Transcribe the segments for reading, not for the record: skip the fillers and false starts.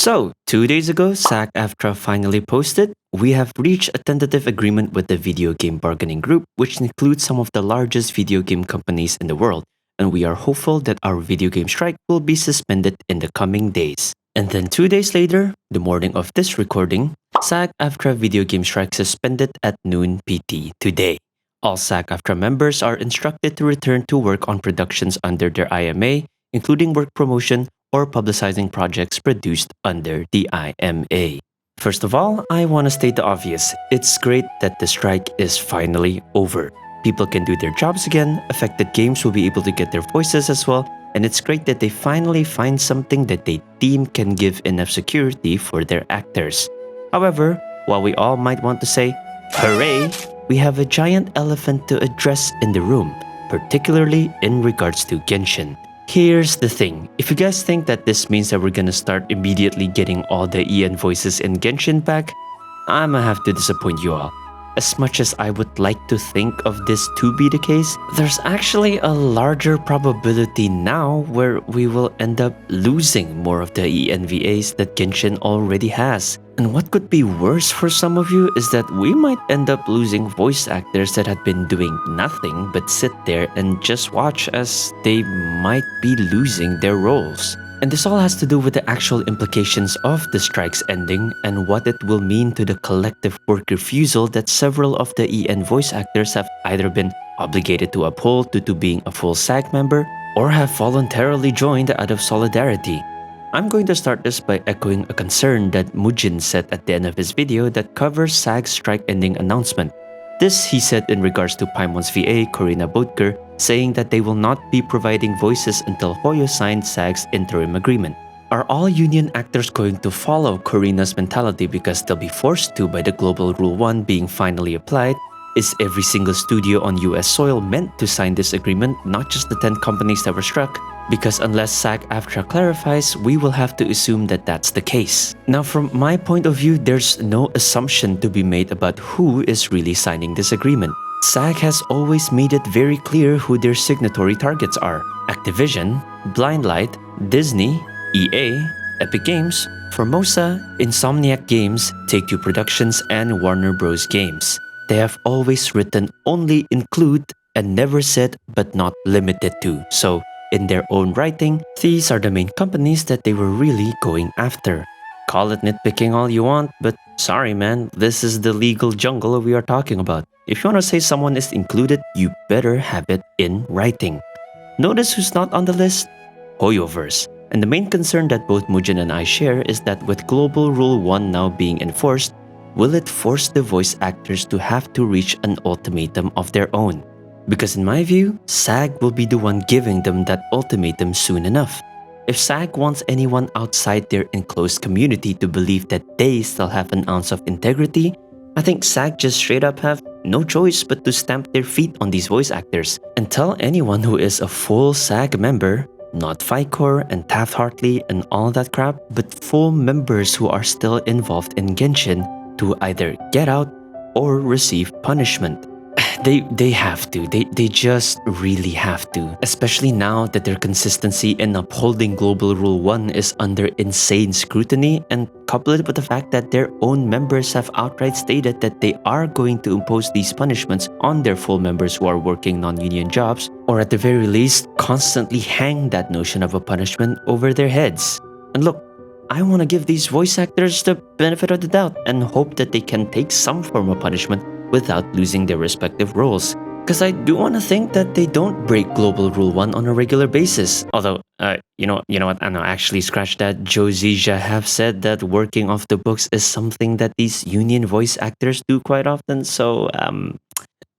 So, 2 days ago, SAG-AFTRA finally posted, we have reached a tentative agreement with the video game bargaining group, which includes some of the largest video game companies in the world, and we are hopeful that our video game strike will be suspended in the coming days. And then 2 days later, the morning of this recording, SAG-AFTRA video game strike suspended at noon PT today. All SAG-AFTRA members are instructed to return to work on productions under their IMA, including work promotion or publicizing projects produced under the IMA. First of all, I want to state the obvious. It's great that the strike is finally over. People can do their jobs again, affected games will be able to get their voices as well, and it's great that they finally find something that they deem can give enough security for their actors. However, while we all might want to say, hooray, we have a giant elephant to address in the room, particularly in regards to Genshin. Here's the thing, if you guys think that this means that we're gonna start immediately getting all the EN voices in Genshin back, I'ma have to disappoint you all. As much as I would like to think of this to be the case, there's actually a larger probability now where we will end up losing more of the ENVAs that Genshin already has. And what could be worse for some of you is that we might end up losing voice actors that had been doing nothing but sit there and just watch as they might be losing their roles. And this all has to do with the actual implications of the strike's ending and what it will mean to the collective work refusal that several of the EN voice actors have either been obligated to uphold due to being a full SAG member or have voluntarily joined out of solidarity. I'm going to start this by echoing a concern that Mujin said at the end of his video that covers SAG's strike ending announcement. This he said in regards to Paimon's VA, Corina Bodker, saying that they will not be providing voices until Hoyo signed SAG's interim agreement. Are all union actors going to follow Corina's mentality because they'll be forced to by the Global Rule 1 being finally applied? Is every single studio on US soil meant to sign this agreement, not just the 10 companies that were struck? Because unless SAG-AFTRA clarifies, we will have to assume that that's the case. Now, from my point of view, there's no assumption to be made about who is really signing this agreement. SAG has always made it very clear who their signatory targets are: Activision, Blindlight, Disney, EA, Epic Games, Formosa, Insomniac Games, Take-Two Productions, and Warner Bros. Games. They have always written only include and never said but not limited to. So, in their own writing, these are the main companies that they were really going after. Call it nitpicking all you want, but sorry man, this is the legal jungle we are talking about. If you want to say someone is included, you better have it in writing. Notice who's not on the list? Hoyoverse. And the main concern that both Mujin and I share is that with Global Rule 1 now being enforced, will it force the voice actors to have to reach an ultimatum of their own? Because in my view, SAG will be the one giving them that ultimatum soon enough. If SAG wants anyone outside their enclosed community to believe that they still have an ounce of integrity, I think SAG just straight up have no choice but to stamp their feet on these voice actors and tell anyone who is a full SAG member, not Ficor and Taft-Hartley and all that crap, but full members who are still involved in Genshin, to either get out or receive punishment. They have to. They just really have to. Especially now that their consistency in upholding Global Rule 1 is under insane scrutiny, and coupled with the fact that their own members have outright stated that they are going to impose these punishments on their full members who are working non-union jobs, or at the very least, constantly hang that notion of a punishment over their heads. And look, I want to give these voice actors the benefit of the doubt and hope that they can take some form of punishment without losing their respective roles. Because I do want to think that they don't break Global Rule 1 on a regular basis. Although, you know what, I know, actually scratch that. Joe Zizia have said that working off the books is something that these union voice actors do quite often. So,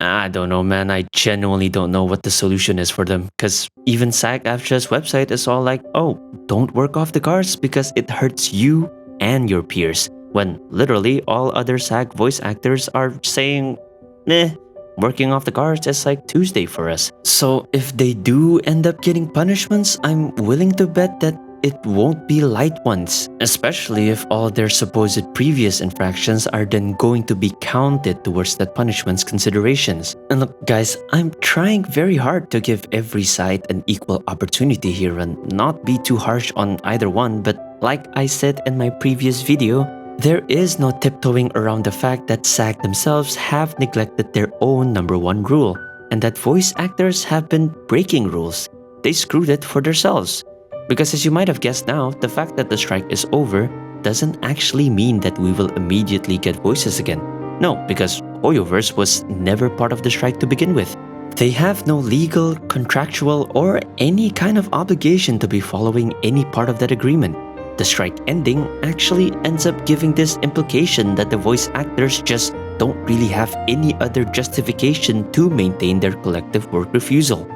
I don't know, man. I genuinely don't know what the solution is for them. Because even SAG-AFTRA's website is all like, oh, don't work off the cards because it hurts you and your peers. When literally all other SAG voice actors are saying, meh, working off the cards is like Tuesday for us. So if they do end up getting punishments, I'm willing to bet that it won't be light ones, especially if all their supposed previous infractions are then going to be counted towards that punishment's considerations. And look guys, I'm trying very hard to give every side an equal opportunity here and not be too harsh on either one, but like I said in my previous video, there is no tiptoeing around the fact that SAG themselves have neglected their own #1 rule, and that voice actors have been breaking rules. They screwed it for themselves. Because as you might have guessed now, the fact that the strike is over doesn't actually mean that we will immediately get voices again. No, because Hoyoverse was never part of the strike to begin with. They have no legal, contractual, or any kind of obligation to be following any part of that agreement. The strike ending actually ends up giving this implication that the voice actors just don't really have any other justification to maintain their collective work refusal.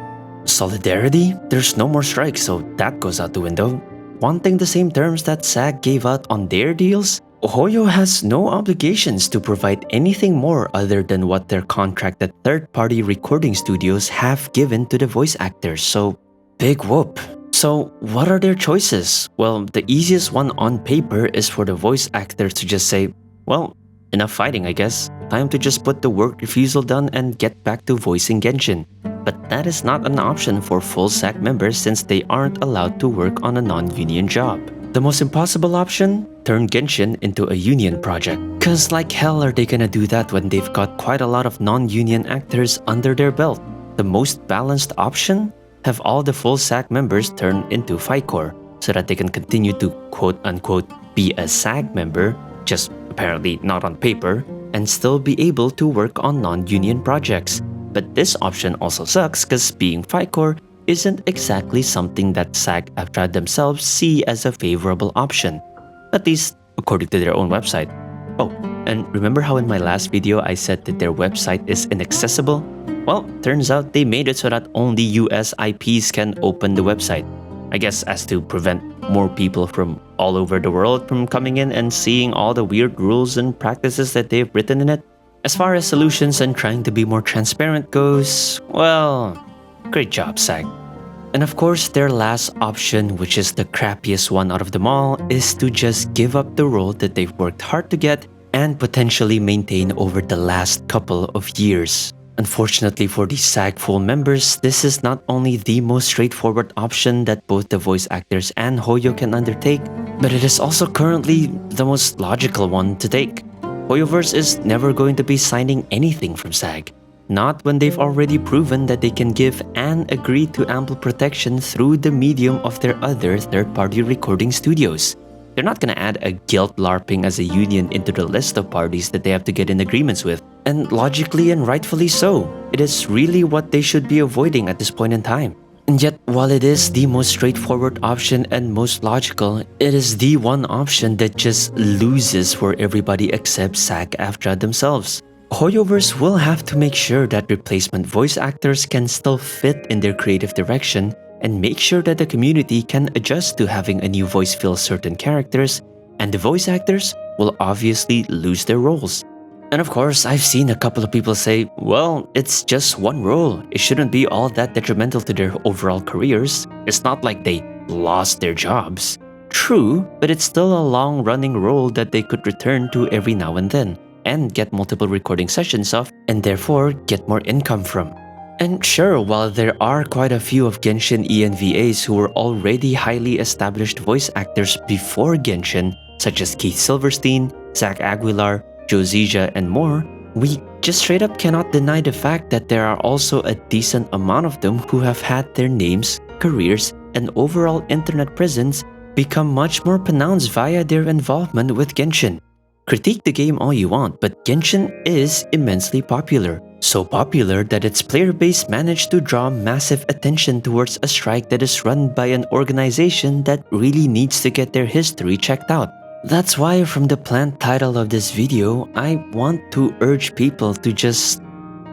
Solidarity? There's no more strikes, so that goes out the window. Wanting the same terms that SAG gave out on their deals? Hoyo has no obligations to provide anything more other than what their contracted third-party recording studios have given to the voice actors, so big whoop. So what are their choices? Well, the easiest one on paper is for the voice actors to just say, well, enough fighting I guess. Time to just put the work refusal done and get back to voicing Genshin. But that is not an option for full SAG members since they aren't allowed to work on a non-union job. The most impossible option? Turn Genshin into a union project. Cause like hell are they gonna do that when they've got quite a lot of non-union actors under their belt? The most balanced option? Have all the full SAG members turn into FICOR so that they can continue to quote-unquote be a SAG member, just apparently not on paper, and still be able to work on non-union projects. But this option also sucks because being FICOR isn't exactly something that SAG-AFTRA themselves see as a favorable option, at least according to their own website. Oh, and remember how in my last video I said that their website is inaccessible? Well, turns out they made it so that only US IPs can open the website. I guess as to prevent more people from all over the world from coming in and seeing all the weird rules and practices that they've written in it. As far as solutions and trying to be more transparent goes, well, great job, SAG. And of course, their last option, which is the crappiest one out of them all, is to just give up the role that they've worked hard to get and potentially maintain over the last couple of years. Unfortunately for the SAG full members, this is not only the most straightforward option that both the voice actors and Hoyo can undertake, but it is also currently the most logical one to take. Hoyoverse is never going to be signing anything from SAG. Not when they've already proven that they can give and agree to ample protection through the medium of their other third-party recording studios. They're not gonna add a guilt LARPing as a union into the list of parties that they have to get in agreements with. And logically and rightfully so. It is really what they should be avoiding at this point in time. And yet, while it is the most straightforward option and most logical, it is the one option that just loses for everybody except SAG-AFTRA themselves. Hoyoverse will have to make sure that replacement voice actors can still fit in their creative direction and make sure that the community can adjust to having a new voice fill certain characters, and the voice actors will obviously lose their roles. And of course, I've seen a couple of people say, well, it's just one role. It shouldn't be all that detrimental to their overall careers. It's not like they lost their jobs. True, but it's still a long-running role that they could return to every now and then and get multiple recording sessions of and therefore get more income from. And sure, while there are quite a few of Genshin ENVAs who were already highly established voice actors before Genshin, such as Keith Silverstein, Zach Aguilar, Joe Zizia, and more, we just straight up cannot deny the fact that there are also a decent amount of them who have had their names, careers, and overall internet presence become much more pronounced via their involvement with Genshin. Critique the game all you want, but Genshin is immensely popular. So popular that its player base managed to draw massive attention towards a strike that is run by an organization that really needs to get their history checked out. That's why from the planned title of this video, I want to urge people to just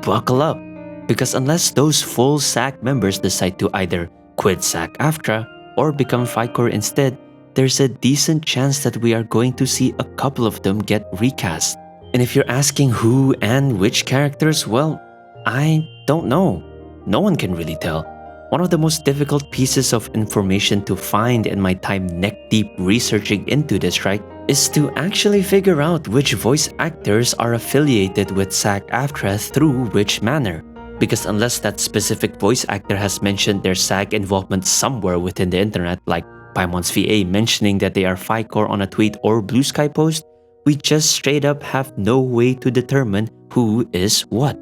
buckle up. Because unless those full SAG members decide to either quit SAG-AFTRA or become FICOR instead, there's a decent chance that we are going to see a couple of them get recast. And if you're asking who and which characters, well, I don't know. No one can really tell. One of the most difficult pieces of information to find in my time neck-deep researching into this, right, is to actually figure out which voice actors are affiliated with SAG-AFTRA through which manner. Because unless that specific voice actor has mentioned their SAG involvement somewhere within the internet, like Paimon's VA mentioning that they are FICOR on a tweet or Blue Sky post, we just straight up have no way to determine who is what.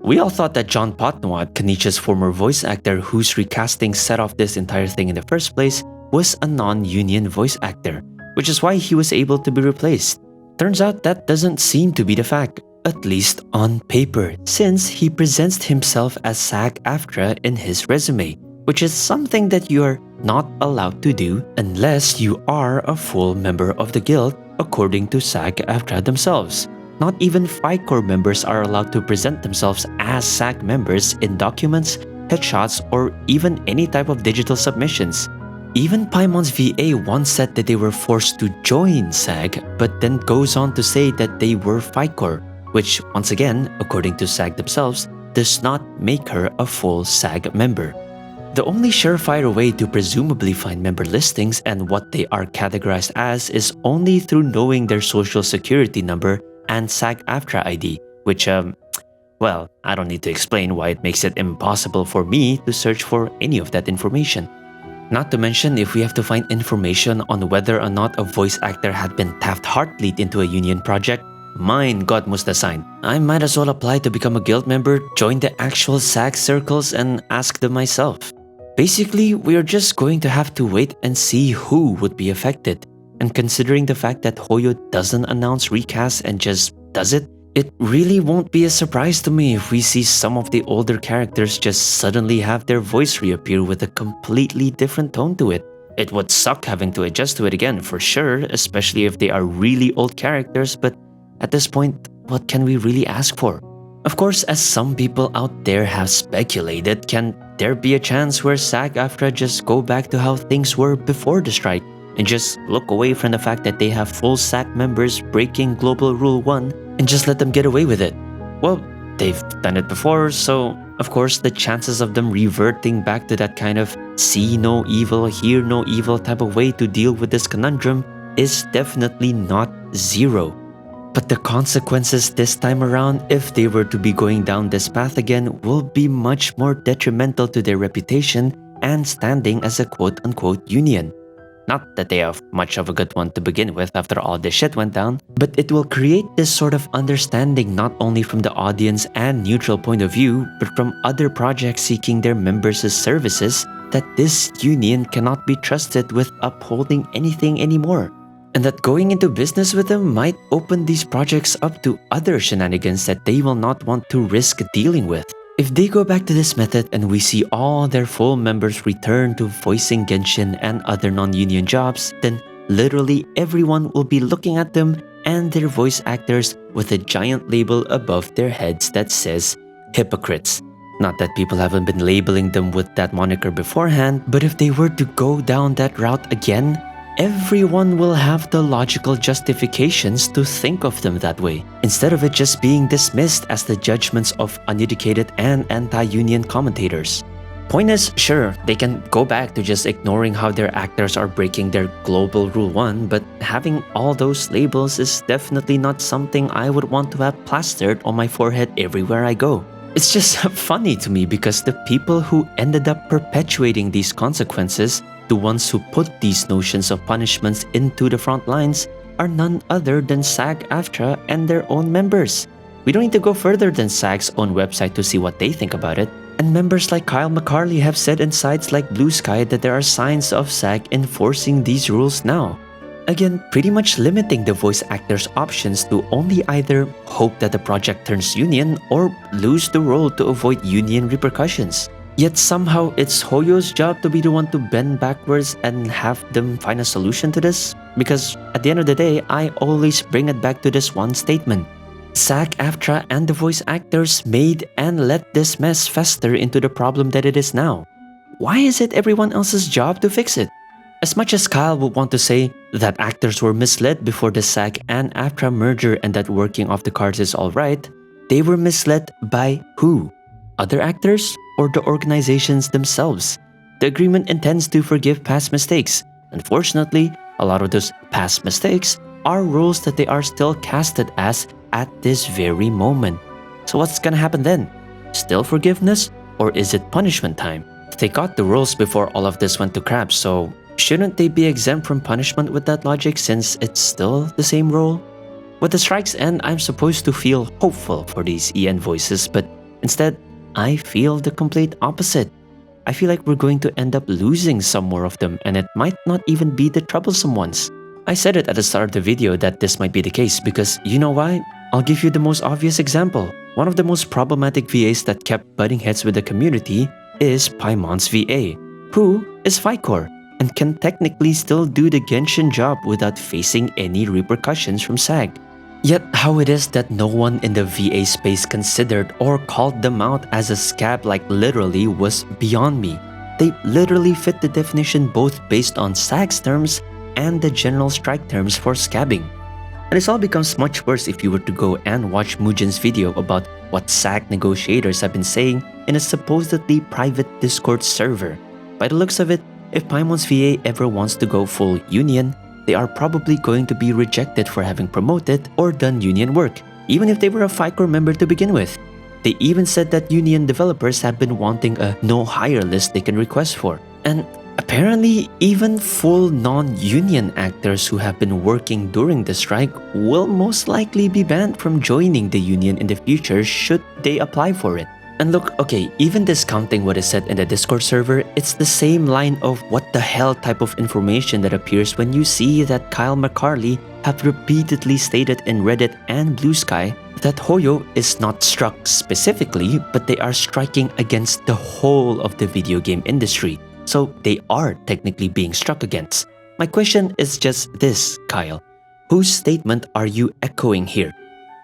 We all thought that John Potnawat, Kanicha's former voice actor whose recasting set off this entire thing in the first place, was a non-union voice actor, which is why he was able to be replaced. Turns out that doesn't seem to be the fact, at least on paper, since he presents himself as SAG-AFTRA in his resume, which is something that you're not allowed to do unless you are a full member of the guild, according to SAG-AFTRA themselves. Not even FICOR members are allowed to present themselves as SAG members in documents, headshots, or even any type of digital submissions. Even Paimon's VA once said that they were forced to join SAG, but then goes on to say that they were FICOR, which, once again, according to SAG themselves, does not make her a full SAG member. The only surefire way to presumably find member listings and what they are categorized as is only through knowing their social security number and SAG-AFTRA ID, which, well, I don't need to explain why it makes it impossible for me to search for any of that information. Not to mention, if we have to find information on whether or not a voice actor had been Taft-Hartleyed into a union project, mein Gott muss das sein. I might as well apply to become a guild member, join the actual SAG circles, and ask them myself. Basically, we are just going to have to wait and see who would be affected. And considering the fact that Hoyo doesn't announce recasts and just does it, it really won't be a surprise to me if we see some of the older characters just suddenly have their voice reappear with a completely different tone to it. It would suck having to adjust to it again for sure, especially if they are really old characters, but at this point, what can we really ask for? Of course, as some people out there have speculated, can there be a chance where SAG-AFTRA just go back to how things were before the strike and just look away from the fact that they have full SAG members breaking Global Rule 1 and just let them get away with it? Well, they've done it before, so of course the chances of them reverting back to that kind of see no evil, hear no evil type of way to deal with this conundrum is definitely not zero. But the consequences this time around, if they were to be going down this path again, will be much more detrimental to their reputation and standing as a quote-unquote union. Not that they have much of a good one to begin with after all this shit went down, but it will create this sort of understanding not only from the audience and neutral point of view, but from other projects seeking their members' services, that this union cannot be trusted with upholding anything anymore. And that going into business with them might open these projects up to other shenanigans that they will not want to risk dealing with. If they go back to this method and we see all their full members return to voicing Genshin and other non-union jobs, then literally everyone will be looking at them and their voice actors with a giant label above their heads that says hypocrites. Not that people haven't been labeling them with that moniker beforehand, but if they were to go down that route again, everyone will have the logical justifications to think of them that way, instead of it just being dismissed as the judgments of uneducated and anti-union commentators. Point is, sure, they can go back to just ignoring how their actors are breaking their Global Rule 1, but having all those labels is definitely not something I would want to have plastered on my forehead everywhere I go. It's just funny to me because the people who ended up perpetuating these consequences, the ones who put these notions of punishments into the front lines, are none other than SAG-AFTRA and their own members. We don't need to go further than SAG's own website to see what they think about it. And members like Kyle McCarley have said in sites like Blue Sky that there are signs of SAG enforcing these rules now. Again, pretty much limiting the voice actors' options to only either hope that the project turns union or lose the role to avoid union repercussions. Yet somehow it's Hoyo's job to be the one to bend backwards and have them find a solution to this? Because at the end of the day, I always bring it back to this one statement. SAG-AFTRA and the voice actors made and let this mess fester into the problem that it is now. Why is it everyone else's job to fix it? As much as Kyle would want to say that actors were misled before the SAG and AFTRA merger and that working off the cards is alright, they were misled by who? Other actors? or the organizations themselves. The agreement intends to forgive past mistakes. Unfortunately, a lot of those past mistakes are roles that they are still casted as at this very moment. So what's gonna happen then? Still forgiveness, or is it punishment time? They got the rules before all of this went to crap, so shouldn't they be exempt from punishment with that logic since it's still the same role? With the strike's end, I'm supposed to feel hopeful for these EN voices, but instead, I feel the complete opposite. I feel like we're going to end up losing some more of them, and it might not even be the troublesome ones. I said it at the start of the video that this might be the case because you know why? I'll give you the most obvious example. One of the most problematic VAs that kept butting heads with the community is Paimon's VA, who is FICOR and can technically still do the Genshin job without facing any repercussions from SAG. Yet how it is that no one in the VA space considered or called them out as a scab like literally was beyond me. They literally fit the definition both based on SAG's terms and the general strike terms for scabbing. And this all becomes much worse if you were to go and watch Mujin's video about what SAG negotiators have been saying in a supposedly private Discord server. By the looks of it, if Paimon's VA ever wants to go full union, they are probably going to be rejected for having promoted or done union work, even if they were a FICOR member to begin with. They even said that union developers have been wanting a no hire list they can request for. And apparently, even full non-union actors who have been working during the strike will most likely be banned from joining the union in the future should they apply for it. And look, okay, even discounting what is said in the Discord server, it's the same line of what the hell type of information that appears when you see that Kyle McCarley have repeatedly stated in Reddit and Blue Sky that Hoyo is not struck specifically, but they are striking against the whole of the video game industry. So they are technically being struck against. My question is just this, Kyle. Whose statement are you echoing here?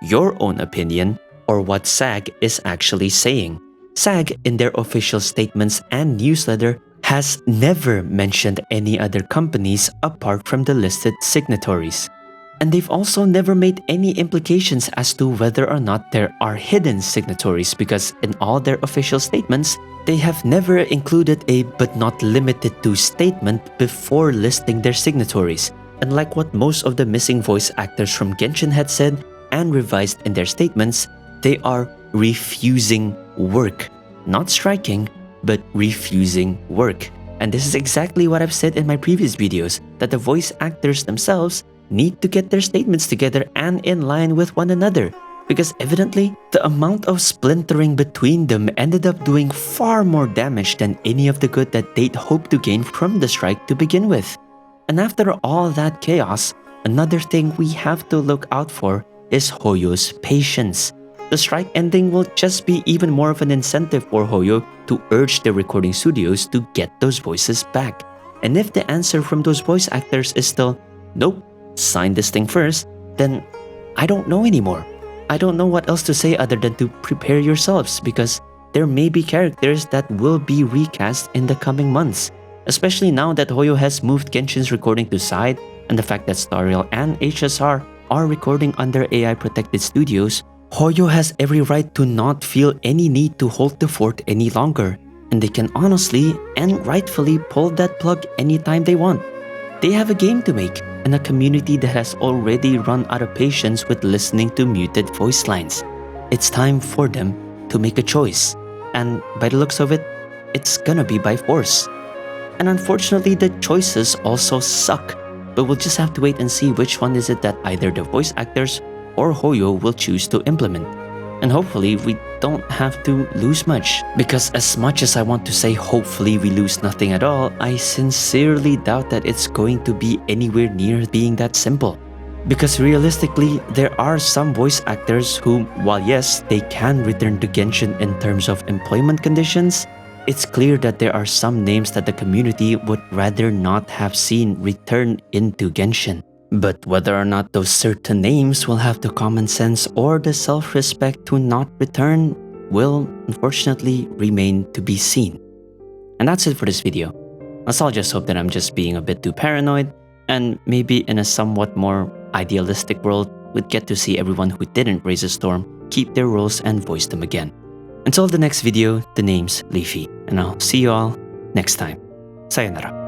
Your own opinion or what SAG is actually saying? SAG, in their official statements and newsletter, has never mentioned any other companies apart from the listed signatories. And they've also never made any implications as to whether or not there are hidden signatories because in all their official statements, they have never included a but not limited to statement before listing their signatories. And like what most of the missing voice actors from Genshin had said and revised in their statements, they are refusing work. Not striking, but refusing work. And this is exactly what I've said in my previous videos, that the voice actors themselves need to get their statements together and in line with one another. Because evidently, the amount of splintering between them ended up doing far more damage than any of the good that they'd hoped to gain from the strike to begin with. And after all that chaos, another thing we have to look out for is Hoyo's patience. The strike ending will just be even more of an incentive for Hoyo to urge the recording studios to get those voices back. And if the answer from those voice actors is still, nope, sign this thing first, then I don't know anymore. I don't know what else to say other than to prepare yourselves because there may be characters that will be recast in the coming months. Especially now that Hoyo has moved Genshin's recording to side and the fact that Stariel and HSR are recording under AI protected studios, Hoyo has every right to not feel any need to hold the fort any longer, and they can honestly and rightfully pull that plug anytime they want. They have a game to make, and a community that has already run out of patience with listening to muted voice lines. It's time for them to make a choice, and by the looks of it, it's gonna be by force. And unfortunately, the choices also suck, but we'll just have to wait and see which one is it that either the voice actors or Hoyo will choose to implement. And hopefully we don't have to lose much, because as much as I want to say hopefully we lose nothing at all, I sincerely doubt that it's going to be anywhere near being that simple. Because realistically, there are some voice actors who, while yes, they can return to Genshin in terms of employment conditions, it's clear that there are some names that the community would rather not have seen return into Genshin. But whether or not those certain names will have the common sense or the self-respect to not return will unfortunately remain to be seen. And that's it for this video. As I'll just hope that I'm just being a bit too paranoid, and maybe in a somewhat more idealistic world, we'd get to see everyone who didn't raise a storm keep their roles and voice them again. Until the next video, the name's Leafy, and I'll see you all next time. Sayonara.